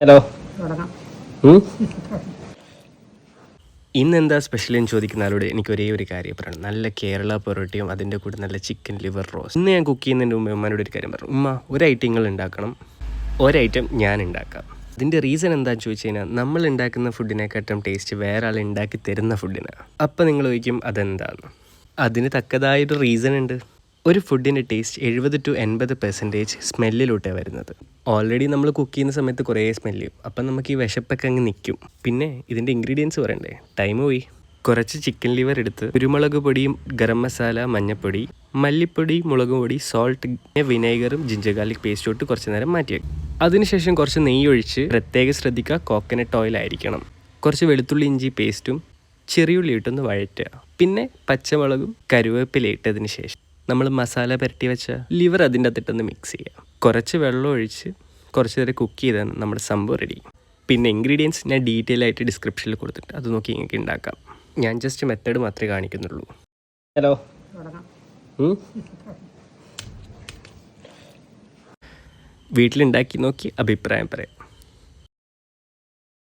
Hello. തുടങ്ങാം. ഇന്നെന്താ special എന്ന് ചോദിക്കുന്ന ആളോട് എനിക്ക് ഒരേ ഒരു കാര്യം പറയണം. നല്ല കേരള പൊറോട്ടയും അതിൻ്റെ കൂടെ നല്ല ചിക്കൻ ലിവർ റോസ്റ്റ്. ഇന്ന് ഞാൻ കുക്ക് ചെയ്യുന്നതിൻ്റെ മുമ്പ് ഉമ്മാനോട് ഒരു കാര്യം പറഞ്ഞു. ഉമ്മ, ഒരു ഐറ്റം നിങ്ങൾ ഉണ്ടാക്കണം, ഒരൈറ്റം ഞാൻ ഉണ്ടാക്കാം. അതിൻ്റെ റീസൺ എന്താണെന്ന് ചോദിച്ചു കഴിഞ്ഞാൽ, നമ്മൾ ഉണ്ടാക്കുന്ന ഫുഡിനെക്കാട്ടും ടേസ്റ്റ് വേറെ ആൾ ഉണ്ടാക്കി തരുന്ന ഫുഡിനാണ്. അപ്പം നിങ്ങൾ ചോദിക്കും അതെന്താന്ന്. അതിന് തക്കതായൊരു റീസൺ ഉണ്ട്. ഒരു ഫുഡിൻ്റെ ടേസ്റ്റ് 70-80% സ്മെല്ലിലോട്ടേ വരുന്നത്. ഓൾറെഡി നമ്മൾ കുക്ക് ചെയ്യുന്ന സമയത്ത് കുറേ സ്മെല്ല് ചെയ്യും. അപ്പം നമുക്ക് ഈ വിശപ്പൊക്കെ അങ്ങ് നിൽക്കും. പിന്നെ ഇതിൻ്റെ ഇൻഗ്രീഡിയൻസ് പറയണ്ടേ, ടൈം പോയി. കുറച്ച് ചിക്കൻ ലിവർ എടുത്ത് കുരുമുളക് പൊടിയും ഗരം മസാല, മഞ്ഞൾപ്പൊടി, മല്ലിപ്പൊടി, മുളക് പൊടി, സോൾട്ട്, വിനേഗറും ജിഞ്ചർ ഗാർലിക് പേസ്റ്റ് ഇട്ട് കുറച്ച് നേരം മാറ്റി വയ്ക്കും. അതിനുശേഷം കുറച്ച് നെയ്യ് ഒഴിച്ച് പ്രത്യേകം ശ്രദ്ധിക്കുക, കോക്കനട്ട് ഓയിൽ ആയിരിക്കണം. കുറച്ച് വെളുത്തുള്ളി ഇഞ്ചി പേസ്റ്റും ചെറിയുള്ളി ഇട്ടൊന്ന് വഴറ്റുക. പിന്നെ പച്ചമുളകും കരുവേപ്പില ഇട്ടതിന് ശേഷം നമ്മൾ മസാല പുരട്ടി വെച്ച ലിവർ അതിൻ്റെ അകത്തിട്ടൊന്ന് മിക്സ് ചെയ്യുക. കുറച്ച് വെള്ളം ഒഴിച്ച് കുറച്ച് നേരം കുക്ക് ചെയ്താണ് നമ്മുടെ സംഭവം റെഡി. പിന്നെ ഇൻഗ്രീഡിയൻസ് ഞാൻ ഡീറ്റെയിൽ ആയിട്ട് ഡിസ്ക്രിപ്ഷനിൽ കൊടുത്തിട്ട് അത് നോക്കി നിങ്ങൾക്ക് ഉണ്ടാക്കാം. ഞാൻ ജസ്റ്റ് മെത്തേഡ് മാത്രമേ കാണിക്കുന്നുള്ളൂ. ഹലോ. തുടങ്ങാം. വീട്ടിലുണ്ടാക്കി നോക്കി അഭിപ്രായം പറയാം.